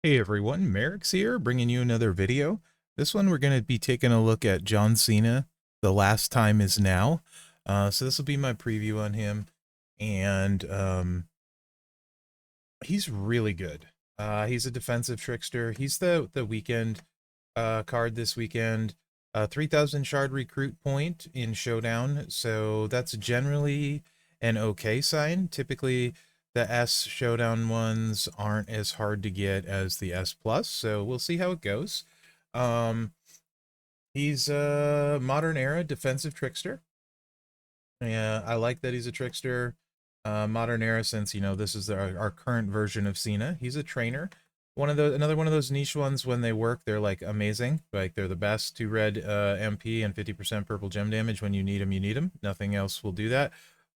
Hey everyone, Mherex here, bringing you another video. This one we're going to be taking a look at John Cena, The Last Time Is Now. So this will be my preview on him, and he's really good. He's a defensive trickster. He's the weekend card this weekend. 3,000 shard recruit point in Showdown, so that's generally an okay sign. Typically, the S Showdown ones aren't as hard to get as the S Plus, so we'll see how it goes. Um, he's a modern era defensive trickster. Yeah, I like that he's a trickster. Modern era, since this is our current version of Cena. He's a trainer. Another one of those niche ones. When they work, they're like amazing. Like they're the best. 2 red MP and 50% purple gem damage. When you need them, you need them. Nothing else will do that.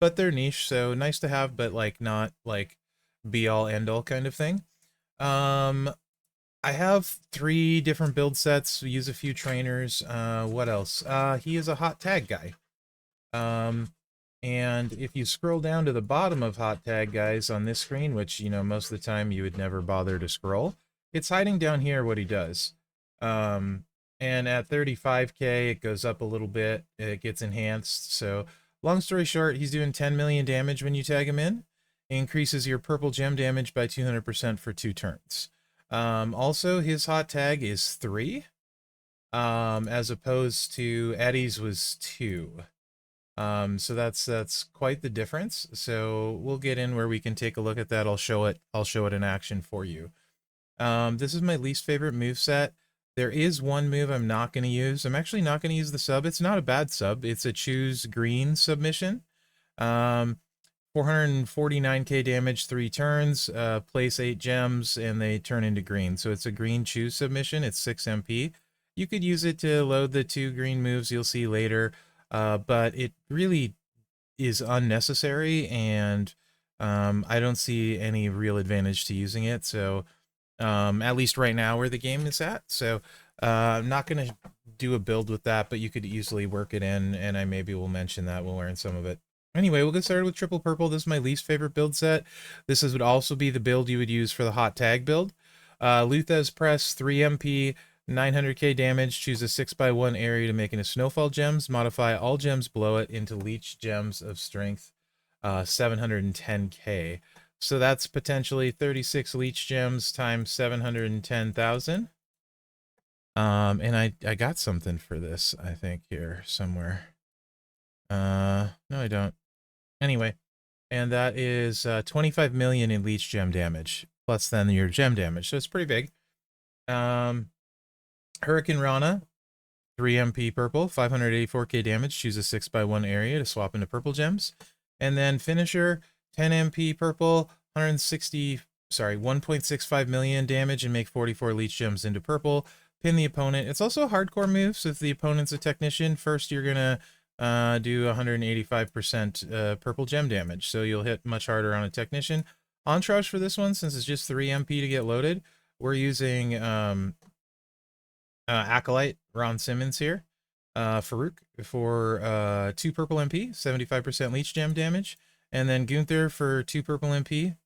But they're niche, so nice to have, but like not like be all end all kind of thing. Um, I have 3 different build sets. We use a few trainers. What else? He is a hot tag guy. Um, and if you scroll down to the bottom of hot tag guys on this screen, which, most of the time you would never bother to scroll, it's hiding down here what he does. And at 35k, it goes up a little bit. It gets enhanced. So long story short, he's doing 10 million damage when you tag him in. Increases your purple gem damage by 200% for 2 turns. Also, his hot tag is 3, as opposed to Eddie's was 2. So that's quite the difference. So we'll get in where we can take a look at that. I'll show it in action for you. This is my least favorite move set. There is one move I'm not going to use. I'm actually not going to use the sub. It's not a bad sub. It's a choose green submission. 449k damage, 3 turns, place 8 gems, and they turn into green. So it's a green choose submission. It's 6 MP. You could use it to load the 2 green moves you'll see later. But it really is unnecessary, and I don't see any real advantage to using it. So at least right now where the game is at. So I'm not going to do a build with that, but you could easily work it in, and I maybe will mention that when we're in some of it. Anyway, we'll get started with triple purple. This is my least favorite build set. Would also be the build you would use for the hot tag build. Luthez Press, 3 MP, 900k damage. Choose a 6x1 area to make into snowfall gems. Modify all gems below it into leech gems of strength, 710k. So that's potentially 36 leech gems times 710,000. And I got something for this, I think, here somewhere. No, I don't. Anyway, and that is 25 million in leech gem damage, plus then your gem damage. So it's pretty big. Hurricane Rana, 3 MP purple, 584k damage. Choose a 6x1 area to swap into purple gems. And then Finisher, 10 MP purple, 1.65 million damage and make 44 leech gems into purple. Pin the opponent. It's also a hardcore move, so if the opponent's a technician, first you're going to do 185% purple gem damage, so you'll hit much harder on a technician. Entourage for this one, since it's just 3 MP to get loaded, we're using Acolyte, Ron Simmons here. Farouk for 2 purple MP, 75% leech gem damage. And then Gunther for 2 purple MP,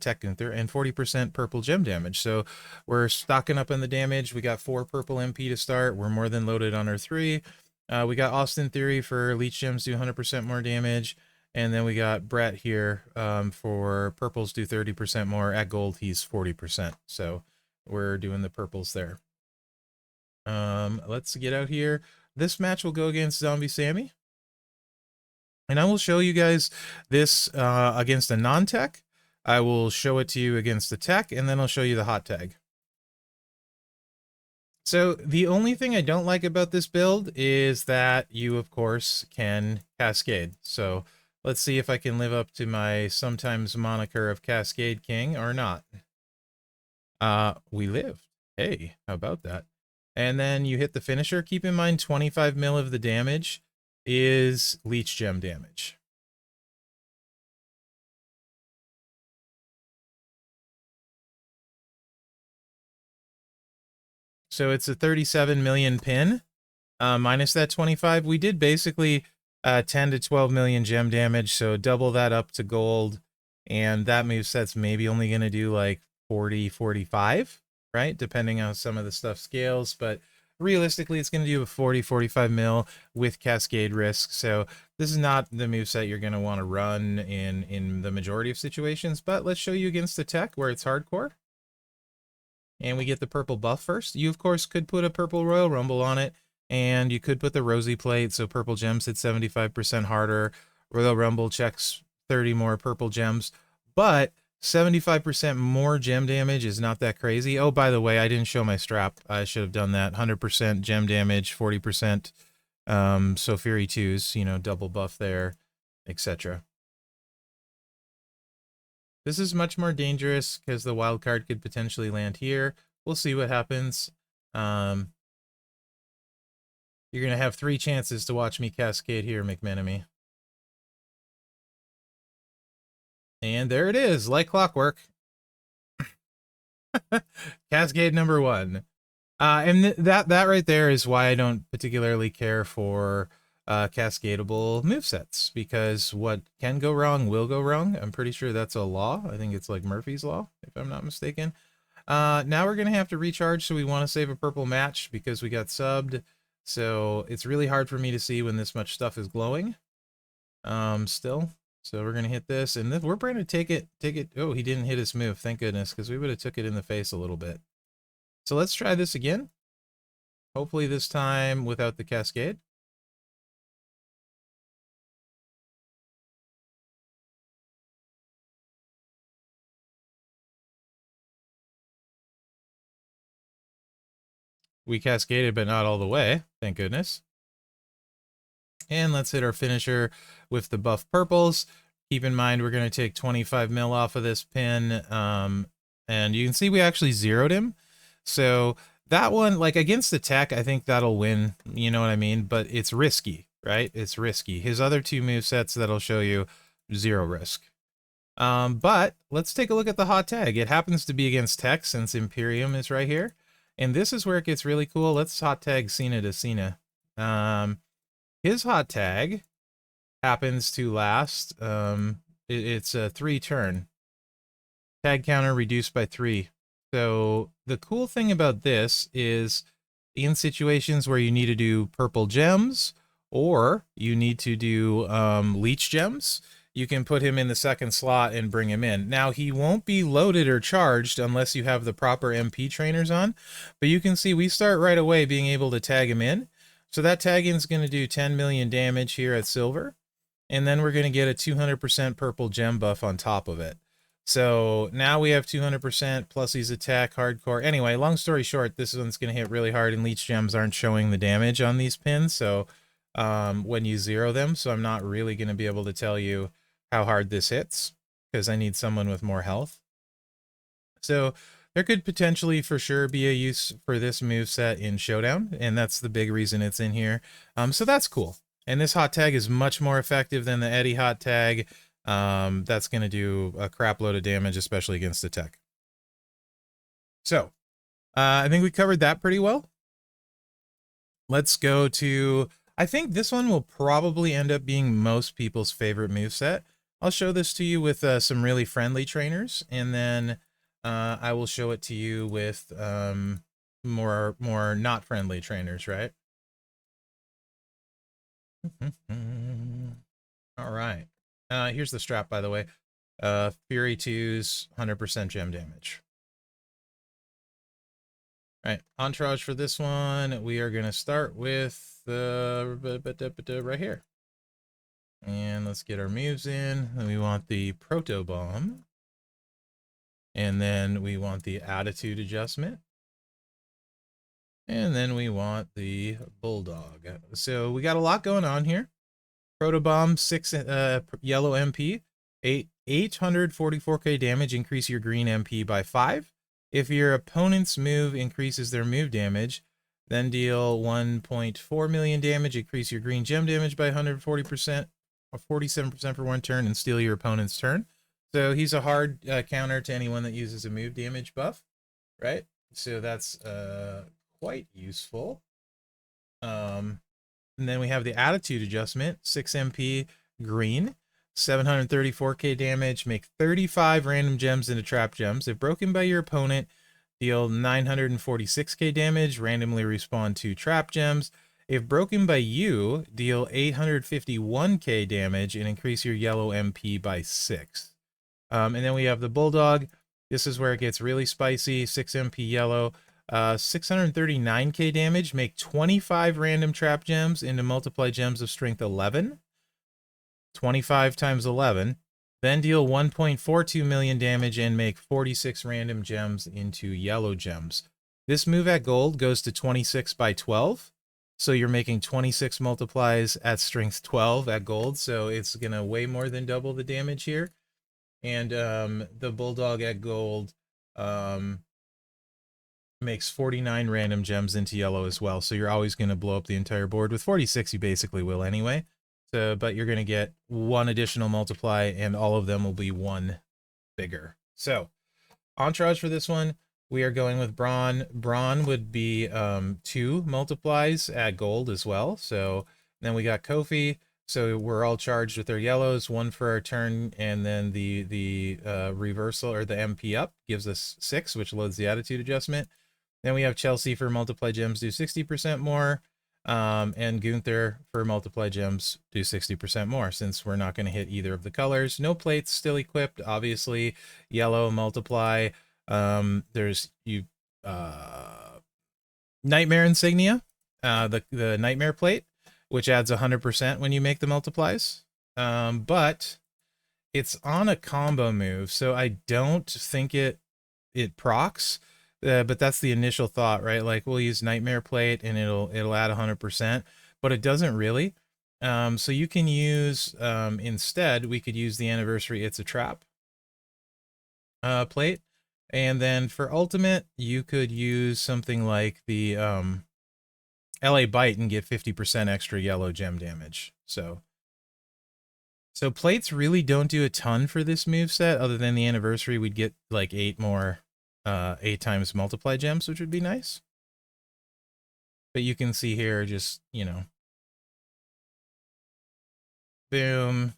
Tech Gunther, and 40% purple gem damage. So we're stocking up on the damage. We got 4 purple MP to start. We're more than loaded on our 3. We got Austin Theory for leech gems, do 100% more damage. And then we got Brett here for purples, do 30% more. At gold, he's 40%. So we're doing the purples there. Let's get out here. This match will go against Zombie Sammy. And I will show you guys this against a non-tech. I will show it to you against the tech, and then I'll show you the hot tag. So the only thing I don't like about this build is that you, of course, can Cascade. So let's see if I can live up to my sometimes moniker of Cascade King or not. We lived. Hey, how about that? And then you hit the finisher. Keep in mind 25 mil of the damage is leech gem damage. So it's a 37 million pin, minus that 25. We did basically 10 to 12 million gem damage, so double that up to gold. And that moveset's maybe only going to do like 40, 45. right? Depending on how some of the stuff scales, but realistically, it's going to do a 40, 45 mil with cascade risk. So this is not the moveset you're going to want to run in the majority of situations, but let's show you against the tech where it's hardcore. And we get the purple buff first. You, of course, could put a purple Royal Rumble on it, and you could put the rosy plate, so purple gems hit 75% harder. Royal Rumble checks 30 more purple gems, but 75% more gem damage is not that crazy. Oh, by the way, I didn't show my strap. I should have done that. 100% gem damage, 40% so Fury 2s, you know, double buff there, etc. This is much more dangerous because the wild card could potentially land here. We'll see what happens. You're going to have 3 chances to watch me cascade here, McMenemy. And there it is, like clockwork. Cascade number 1. And that right there is why I don't particularly care for cascadable movesets, because what can go wrong will go wrong. I'm pretty sure that's a law. I think it's like Murphy's Law, if I'm not mistaken. Now we're going to have to recharge, so we want to save a purple match because we got subbed. So it's really hard for me to see when this much stuff is glowing still. So we're going to hit this, and we're going to take it. Oh, he didn't hit his move. Thank goodness, because we would have took it in the face a little bit. So let's try this again. Hopefully this time without the cascade. We cascaded, but not all the way. Thank goodness. And let's hit our finisher with the buff purples. Keep in mind, we're going to take 25 mil off of this pin. And you can see we actually zeroed him. So that one, like against the tech, I think that'll win. You know what I mean? But it's risky, right? It's risky. His other 2 movesets that I'll show you, 0 risk. But let's take a look at the hot tag. It happens to be against tech since Imperium is right here. And this is where it gets really cool. Let's hot tag Cena to Cena. His hot tag happens to last, it's a 3 turn. Tag counter reduced by 3. So the cool thing about this is in situations where you need to do purple gems or you need to do leech gems, you can put him in the second slot and bring him in. Now, he won't be loaded or charged unless you have the proper MP trainers on, but you can see we start right away being able to tag him in. So that tag-in is going to do 10 million damage here at silver, and then we're going to get a 200% purple gem buff on top of it. So now we have 200% plus he's attack hardcore. Anyway, long story short, this one's going to hit really hard, and leech gems aren't showing the damage on these pins. So when you zero them, so I'm not really going to be able to tell you how hard this hits because I need someone with more health. So there could potentially for sure be a use for this moveset in Showdown, and that's the big reason it's in here. So that's cool. And this hot tag is much more effective than the Eddie hot tag. That's going to do a crap load of damage, especially against the tech. So I think we covered that pretty well. Let's go to, I think this one will probably end up being most people's favorite moveset. I'll show this to you with some really friendly trainers, and then I will show it to you with more not friendly trainers, right? All right. Here's the strap, by the way. Fury 2's 100% gem damage. All right, entourage for this one, we are going to start with right here. And let's get our moves in. And we want the Proto Bomb. And then we want the Attitude Adjustment. And then we want the Bulldog. So we got a lot going on here. Proto Bomb, 6 yellow MP, 844k damage, increase your green MP by 5. If your opponent's move increases their move damage, then deal 1.4 million damage, increase your green gem damage by 140%, or 47% for 1 turn, and steal your opponent's turn. So he's a hard counter to anyone that uses a move damage buff, right? So that's quite useful. And then we have the Attitude Adjustment, 6 MP, green, 734k damage, make 35 random gems into trap gems. If broken by your opponent, deal 946k damage, randomly respawn 2 trap gems. If broken by you, deal 851k damage and increase your yellow MP by 6. And then we have the Bulldog. This is where it gets really spicy. 6 MP yellow, 639k damage. Make 25 random trap gems into multiply gems of strength 11. 25 times 11. Then deal 1.42 million damage and make 46 random gems into yellow gems. This move at gold goes to 26 by 12. So you're making 26 multiplies at strength 12 at gold. So it's going to way more than double the damage here. And the Bulldog at gold makes 49 random gems into yellow as well. So you're always going to blow up the entire board. With 46, you basically will anyway. So, but you're going to get one additional multiply, and all of them will be one bigger. So, entourage for this one, we are going with Brawn. Brawn would be 2 multiplies at gold as well. So then we got Kofi. So we're all charged with our yellows, 1 for our turn, and then the reversal or the MP up gives us 6, which loads the attitude adjustment. Then we have Chelsea for multiply gems, do 60% more. And Gunther for multiply gems do 60% more, since we're not going to hit either of the colors. No plates still equipped, obviously. Yellow multiply. There's Nightmare insignia, the Nightmare plate, which adds 100% when you make the multiplies. But it's on a combo move, so I don't think it procs. But that's the initial thought, right? Like, we'll use Nightmare plate and it'll add 100%, but it doesn't really. So you can use instead, we could use the Anniversary It's a Trap plate, and then for ultimate you could use something like the LA Bite and get 50% extra yellow gem damage. So plates really don't do a ton for this move set, other than the Anniversary. We'd get like 8 more 8 times multiply gems, which would be nice. But you can see here, just, you know, boom,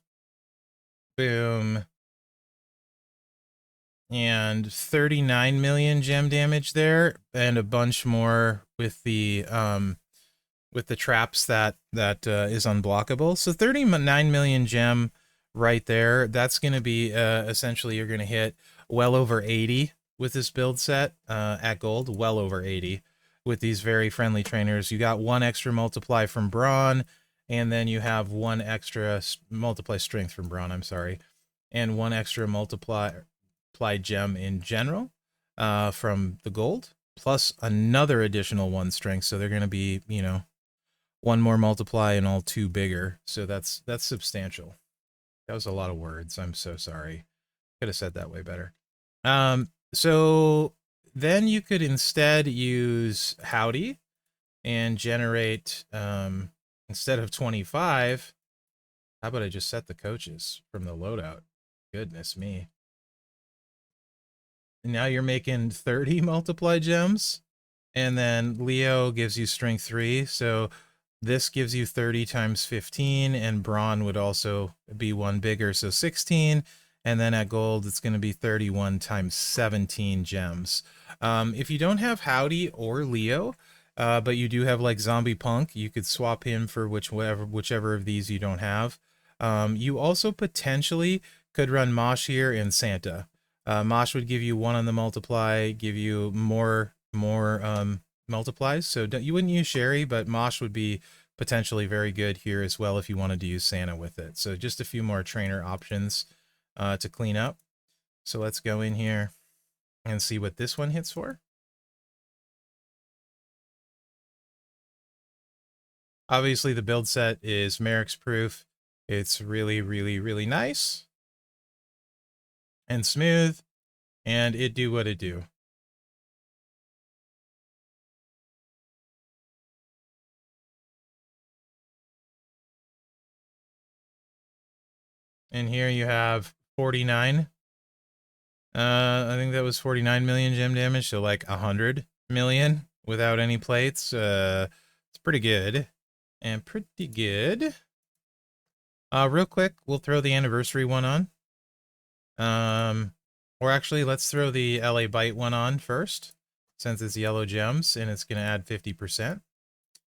boom, and 39 million gem damage there, and a bunch more with the traps that is unblockable. So 39 million gem right there. That's going to be essentially, you're going to hit well over 80 with this build set at gold, well over 80 with these very friendly trainers. You got 1 extra multiply from Brawn, and then you have 1 extra multiply strength from Brawn, I'm sorry, and 1 extra multiply gem in general from the gold, plus another additional 1 strength. So they're going to be, you know, 1 more multiply and all 2 bigger. So that's substantial. That was a lot of words. I'm so sorry. Could have said that way better. So then you could instead use Howdy and generate, instead of 25, how about I just set the coaches from the loadout? Goodness me. And now you're making 30 multiply gems, and then Leo gives you strength 3. So this gives you 30 times 15, and Brawn would also be 1 bigger, so 16. And then at gold, it's going to be 31 times 17 gems. If you don't have Howdy or Leo, but you do have like Zombie Punk, you could swap him for whichever of these you don't have. You also potentially could run Mosh here and Santa. Mosh would give you 1 on the multiply, give you more multiplies. So you wouldn't use Sherry, but Mosh would be potentially very good here as well if you wanted to use Santa with it. So just a few more trainer options to clean up. So let's go in here and see what this one hits for. Obviously the build set is Mherex proof. It's really, really, really nice and smooth, and it do what it do. And here you have 49. I think that was 49 million gem damage, so like 100 million without any plates. It's pretty good. And pretty good. Real quick, we'll throw the Anniversary one on. Or actually, let's throw the LA Bite one on first. since it's yellow gems, and it's going to add 50%.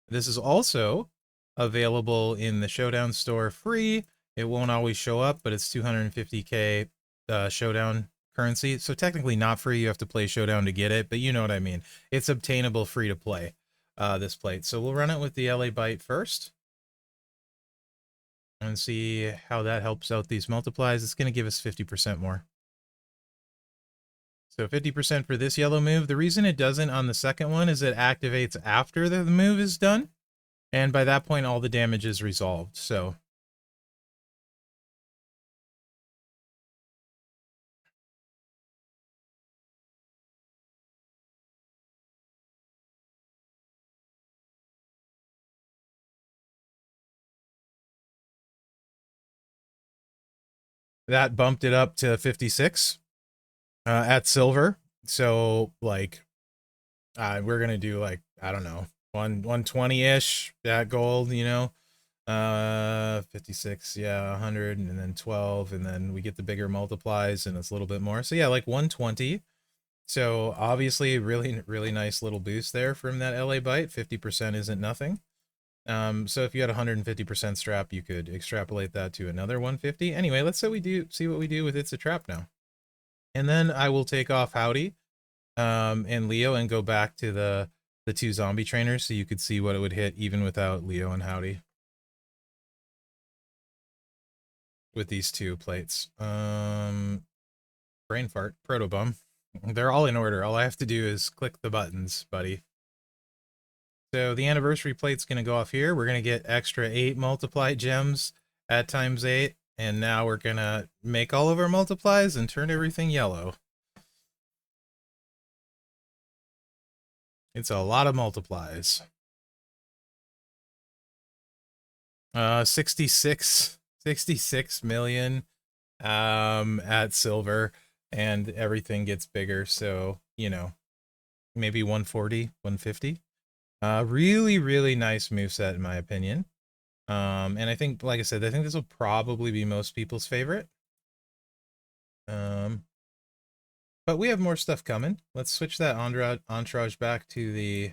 This is also available in the Showdown store free. It won't always show up, but it's 250k Showdown currency. So technically not free. You have to play Showdown to get it, but you know what I mean. It's obtainable free to play, this plate. So we'll run it with the LA Byte first and see how that helps out these multiplies. It's going to give us 50% more. So 50% for this yellow move. The reason it doesn't on the second one is it activates after the move is done. And by that point, all the damage is resolved. So that bumped it up to 56 at silver. So like, we're gonna do like, I don't know, 120-ish at gold, you know. 56, yeah, 100, and then 12, and then we get the bigger multiplies, and it's a little bit more. So yeah, like 120. So obviously, really nice little boost there from that LA Byte. 50% isn't nothing. So if you had 150% strap, you could extrapolate that to another 150. Anyway, let's say we do see what we do with It's a Trap now. And then I will take off Howdy and Leo and go back to the two zombie trainers so you could see what it would hit even without Leo and Howdy. With these two plates. Brain fart, protobum. They're all in order. All I have to do is click the buttons, buddy. So the anniversary plate's going to go off here. We're going to get extra 8 multiply gems at times 8. And now we're going to make all of our multiplies and turn everything yellow. It's a lot of multiplies. 66 million at silver, and everything gets bigger. So, you know, maybe 140, 150. Really nice moveset in my opinion. And I think, like I said, I think this will probably be most people's favorite. But we have more stuff coming. Let's switch that entourage back to the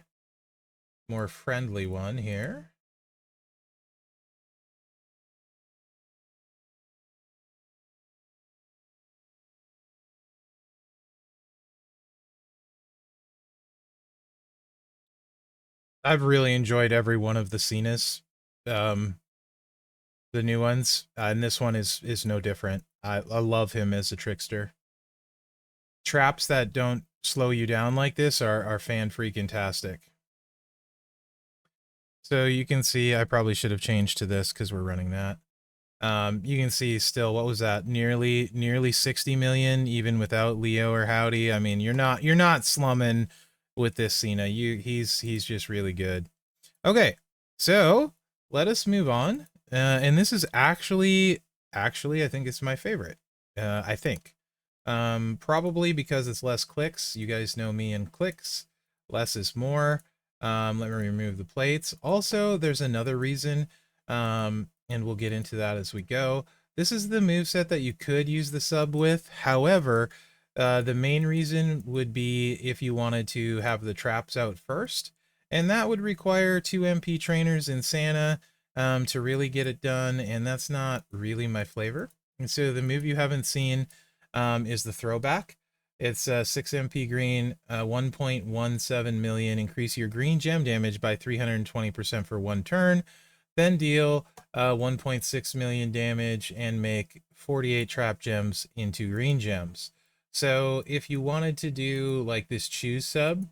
more friendly one here. I've really enjoyed every one of the Cenas, the new ones, and this one is no different. I love him as a trickster. Traps that don't slow you down like this are fan-freaking-tastic. So you can see, I probably should have changed to this because we're running that. You can see still, what was that? Nearly 60 million, even without Leo or Howdy. I mean, you're not slumming with this Cena. He's just really good. Okay, so let us move on. And this is actually, I think it's my favorite. I think. Probably because it's less clicks. You guys know me and clicks. Less is more. Let me remove the plates. Also, there's another reason, and we'll get into that as we go. This is the moveset that you could use the sub with. However, the main reason would be if you wanted to have the traps out first, and that would require 2 MP trainers in Cena to really get it done, and that's not really my flavor. And so the move you haven't seen is the throwback. It's 6 MP green, 1.17 million. Increase your green gem damage by 320% for 1 turn. Then deal 1.6 million damage and make 48 trap gems into green gems. So if you wanted to do like this choose sub,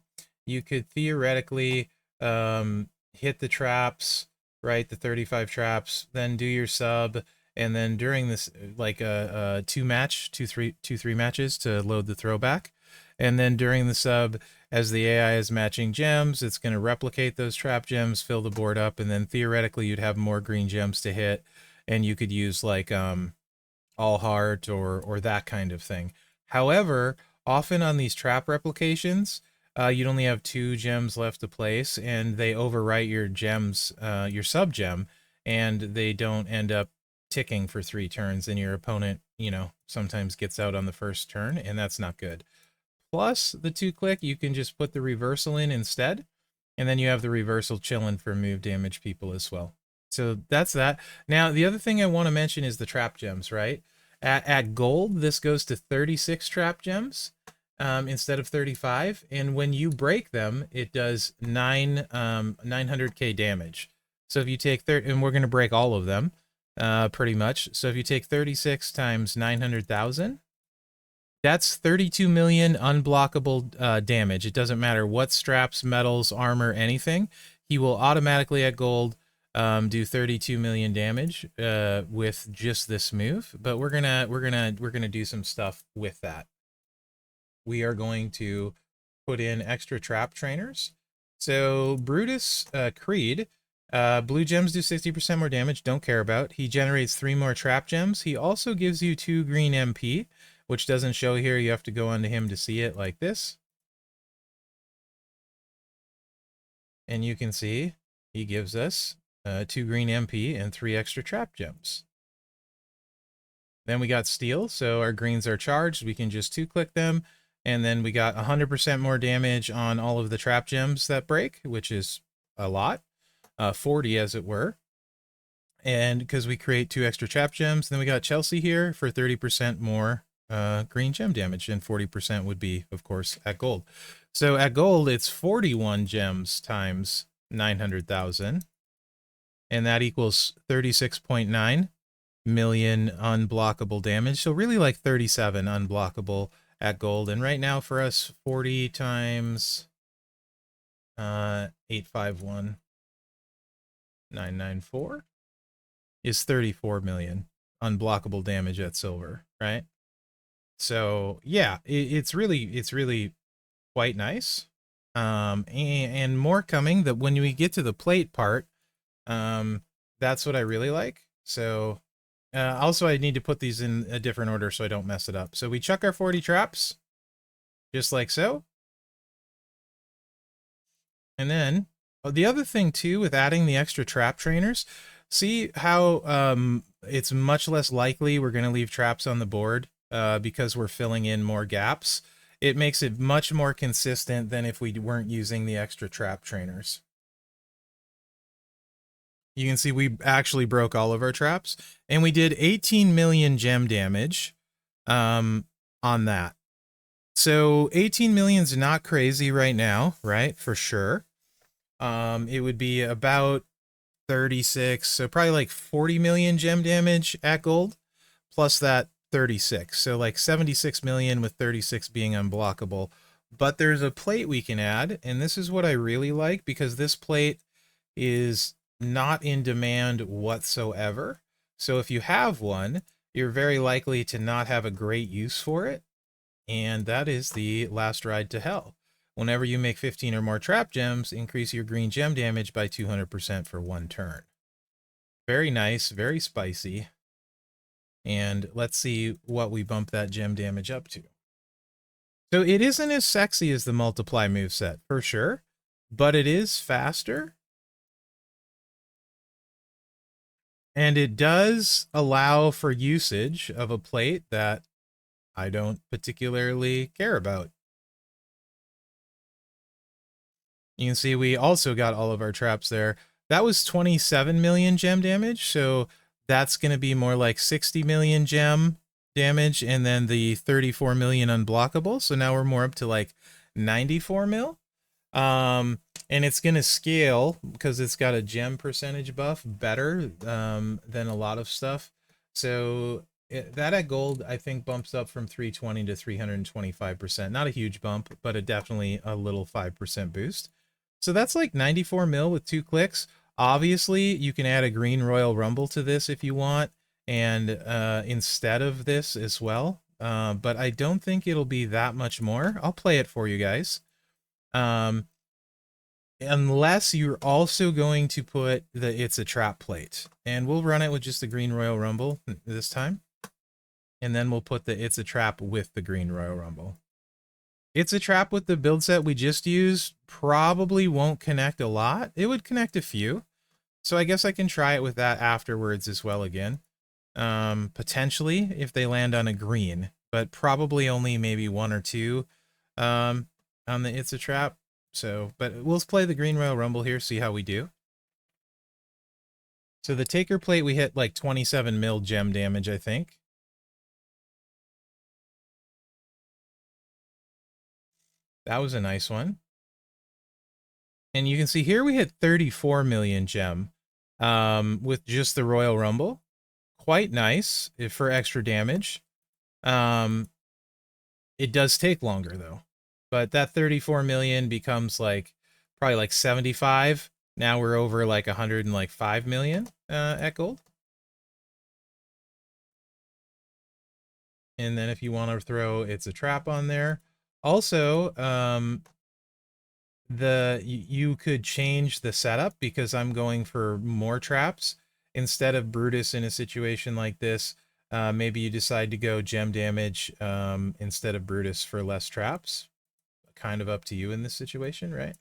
you could theoretically hit the traps, right? The 35 traps, then do your sub, and then during this, like two three matches to load the throwback. And then during the sub, as the AI is matching gems, it's going to replicate those trap gems, fill the board up, and then theoretically you'd have more green gems to hit, and you could use like all heart or that kind of thing. However, often on these trap replications, you'd only have 2 gems left to place, and they overwrite your gems, your sub gem, and they don't end up ticking for 3 turns, and your opponent, you know, sometimes gets out on the first turn, and that's not good. plus the 2-click, you can just put the reversal in instead. And then you have the reversal chilling for move damage people as well. So that's that. Now, the other thing I want to mention is the trap gems, right? At gold, this goes to 36 trap gems instead of 35. And when you break them, it does 900k damage. So if you take and we're going to break all of them pretty much. So if you take 36 times 900,000, that's 32 million unblockable damage. It doesn't matter what straps, metals, armor, anything. He will automatically at gold do 32 million damage with just this move. But we're gonna do some stuff with that. We are going to put in extra trap trainers. So Brutus Creed, blue gems do 60% more damage. Don't care about. He generates 3 more trap gems. He also gives you 2 green MP, which doesn't show here. You have to go onto him to see it like this. And you can see he gives us 2 green MP and 3 extra trap gems. Then we got steel, so our greens are charged. We can just 2-click them, and then we got 100% more damage on all of the trap gems that break, which is a lot, 40 as it were. And because we create 2 extra trap gems, then we got Chelsea here for 30% more green gem damage, and 40% would be, of course, at gold. So at gold, it's 41 gems times 900,000, and that equals 36.9 million unblockable damage. So really like 37 unblockable at gold. And right now for us, 40 times 851,994 is 34 million unblockable damage at silver, right? So yeah, it's really quite nice. And more coming. That when we get to the plate part, that's what I really like. So also I need to put these in a different order so I don't mess it up. So we chuck our 40 traps, just like so. And then the other thing too with adding the extra trap trainers, see how it's much less likely we're going to leave traps on the board because we're filling in more gaps. It makes it much more consistent than if we weren't using the extra trap trainers. You can see we actually broke all of our traps, and we did 18 million gem damage on that. So 18 million is not crazy right now, right? For sure. It would be about 36, so probably like 40 million gem damage at gold, plus that 36. So like 76 million with 36 being unblockable. But there's a plate we can add, and this is what I really like, because this plate is not in demand whatsoever. So if you have one, you're very likely to not have a great use for it. And that is the Last Ride to Hell. Whenever you make 15 or more trap gems, increase your green gem damage by 200% for 1 turn. Very nice, very spicy. And let's see what we bump that gem damage up to. So it isn't as sexy as the multiply moveset, for sure, but it is faster. And it does allow for usage of a plate that I don't particularly care about. You can see we also got all of our traps there. That was 27 million gem damage, so that's going to be more like 60 million gem damage, and then the 34 million unblockable. So now we're more up to like 94 mil. And it's going to scale because it's got a gem percentage buff better than a lot of stuff. So that at gold, I think, bumps up from 320 to 325%. Not a huge bump, but definitely a little 5% boost. So that's like 94 mil with 2 clicks. Obviously, you can add a green Royal Rumble to this if you want, and instead of this as well. But I don't think it'll be that much more. I'll play it for you guys. Unless you're also going to put the It's a Trap plate. And we'll run it with just the green Royal Rumble this time. And then we'll put the It's a Trap with the green Royal Rumble. It's a Trap with the build set we just used probably won't connect a lot. It would connect a few. So I guess I can try it with that afterwards as well again. Potentially if they land on a green, but probably only maybe 1 or 2. on the It's a Trap. So, but we'll play the Green Royal Rumble here, see how we do. So the Taker Plate, we hit like 27 mil gem damage, I think. That was a nice one. And you can see here we hit 34 million gem with just the Royal Rumble. Quite nice for extra damage. It does take longer though. But that 34 million becomes like probably like 75. Now we're over like 105 million at gold. And then if you want to throw It's a Trap on there. Also, you could change the setup because I'm going for more traps instead of Brutus in a situation like this. Maybe you decide to go gem damage instead of Brutus for less traps. Kind of up to you in this situation, right?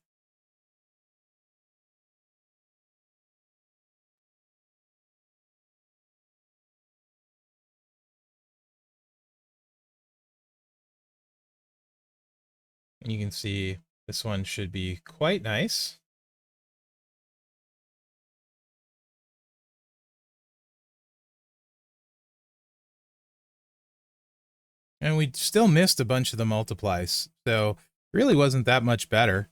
And you can see this one should be quite nice. And we still missed a bunch of the multiplies. So it really wasn't that much better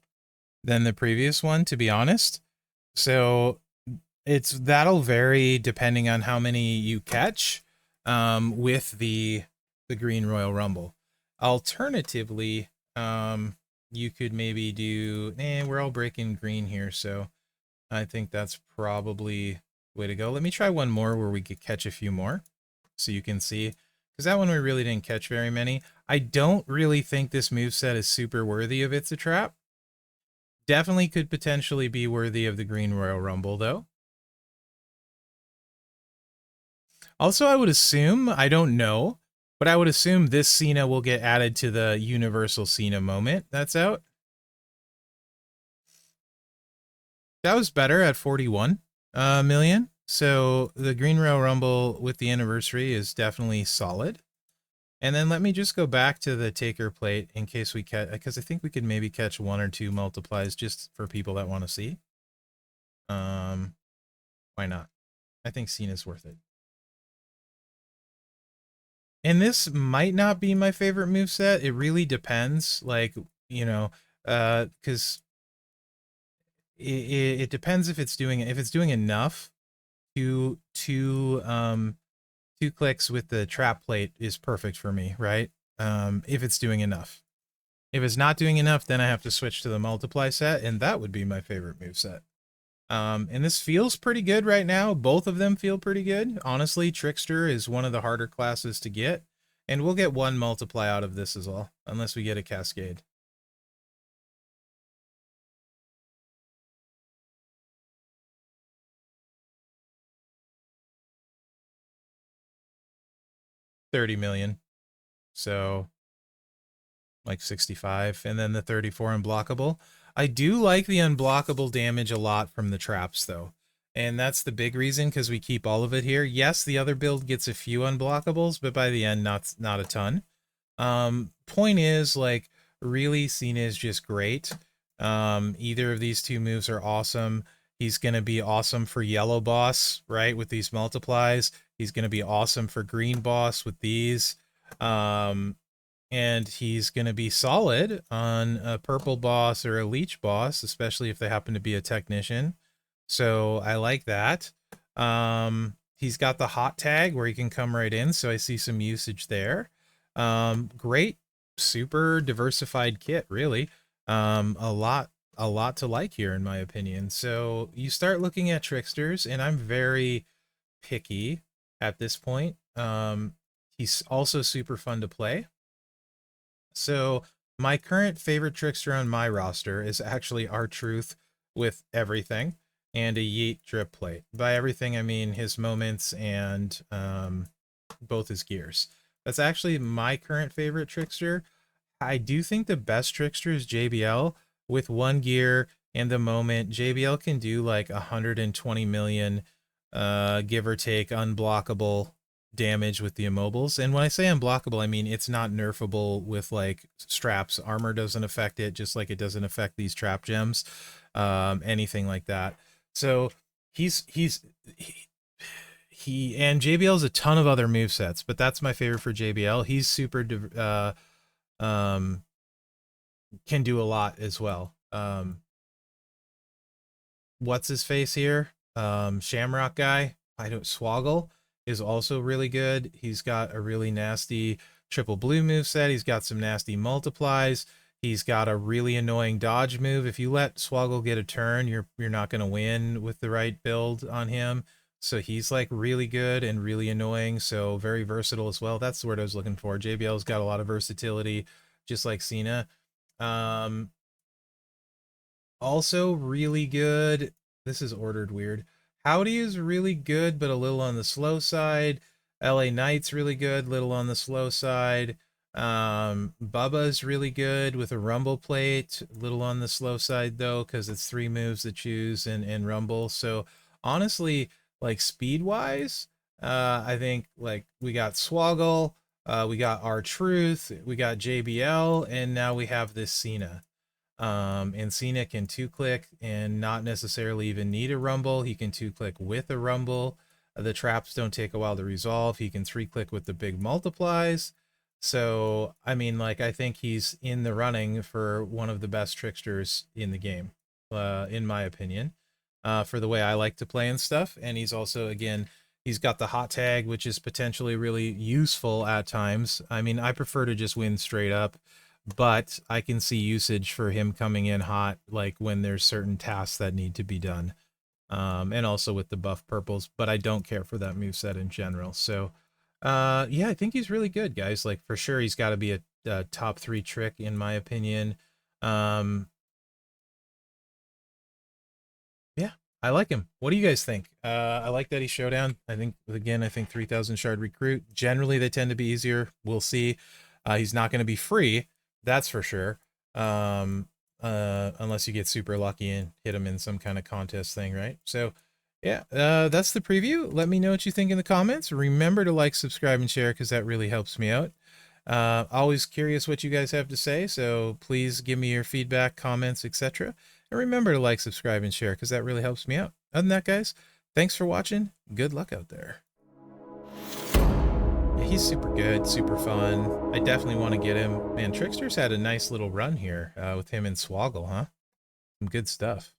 than the previous one, to be honest. So that'll vary depending on how many you catch with the Green Royal Rumble. Alternatively, you could maybe do, we're all breaking green here, so I think that's probably the way to go. Let me try one more where we could catch a few more so you can see, because that one we really didn't catch very many. I don't really think this moveset is super worthy of It's a Trap. Definitely could potentially be worthy of the Green Royal Rumble, though. Also, I would assume, I don't know, but I would assume this Cena will get added to the Universal Cena moment that's out. That was better at 41 million. So the Green Royal Rumble with the anniversary is definitely solid. And then let me just go back to the Taker Plate in case we catch, because I think we could maybe catch one or two multiplies just for people that want to see. Why not? I think Cena's worth it. And this might not be my favorite moveset. It really depends. Like, you know, because it depends if it's doing enough. Two clicks with the trap plate is perfect for me, right? If it's doing enough. If it's not doing enough, then I have to switch to the multiply set, and that would be my favorite moveset. And this feels pretty good right now. Both of them feel pretty good. Honestly, Trickster is one of the harder classes to get, and we'll get one multiply out of this as well, unless we get a Cascade. $30 million. So like 65, and then the 34 unblockable. I do like the unblockable damage a lot from the traps though. And that's the big reason, because we keep all of it here. Yes, the other build gets a few unblockables, but by the end, not a ton. Point is, like, really, Cena is just great. Either of these two moves are awesome. He's going to be awesome for yellow boss, right, with these multiplies. He's going to be awesome for green boss with these. And he's going to be solid on a purple boss or a leech boss, especially if they happen to be a technician. So I like that. He's got the hot tag where he can come right in, so I see some usage there. Great, super diversified kit, really. A lot to like here, in my opinion. So you start looking at Tricksters, and I'm very picky at this point. He's also super fun to play. So my current favorite Trickster on my roster is actually R-Truth with everything and a Yeet drip plate. By everything, I mean his moments and both his gears. That's actually my current favorite Trickster. I do think the best Trickster is JBL with one gear and the moment. JBL can do like 120 million, give or take, unblockable damage with the immobiles. And when I say unblockable, I mean it's not nerfable with like straps. Armor doesn't affect it, just like it doesn't affect these trap gems, anything like that. So he and JBL has a ton of other move sets, but that's my favorite for JBL. He's super can do a lot as well. What's his face here? Shamrock guy. I don't Swoggle is also really good. He's got a really nasty triple blue move set. He's got some nasty multiplies. He's got a really annoying dodge move. If you let Swoggle get a turn, you're not going to win with the right build on him. So he's like really good and really annoying. So very versatile as well. That's the word I was looking for. JBL's got a lot of versatility, just like Cena. Also really good. This is ordered weird. Howdy is really good, but a little on the slow side. LA Knight's really good, little on the slow side. Bubba's really good with a rumble plate, little on the slow side though, because it's 3 moves to choose and rumble. So honestly, like speed wise, I think like we got Swoggle, we got R-Truth, we got JBL, and now we have this Cena. And Cena can 2-click and not necessarily even need a rumble. He can 2-click with a rumble. The traps don't take a while to resolve. He can 3-click with the big multiplies. So, I mean, like, I think he's in the running for one of the best tricksters in the game, in my opinion, for the way I like to play and stuff. And he's also, again, he's got the hot tag, which is potentially really useful at times. I mean, I prefer to just win straight up, but I can see usage for him coming in hot, like when there's certain tasks that need to be done. And also with the buff purples, but I don't care for that moveset in general. So, yeah, I think he's really good, guys. Like, for sure, he's got to be a top 3 trick, in my opinion. Yeah, I like him. What do you guys think? I like that he's showdown. I think, again, I think 3,000 shard recruit. Generally, they tend to be easier. We'll see. He's not going to be free, that's for sure. Unless you get super lucky and hit him in some kind of contest thing, right? So, yeah, that's the preview. Let me know what you think in the comments. Remember to like, subscribe, and share because that really helps me out. Always curious what you guys have to say, so please give me your feedback, comments, etc. And remember to like, subscribe, and share because that really helps me out. Other than that, guys, thanks for watching. Good luck out there. Yeah, he's super good, super fun. I definitely want to get him. Man, Trickster's had a nice little run here with him and Swoggle, huh? Some good stuff.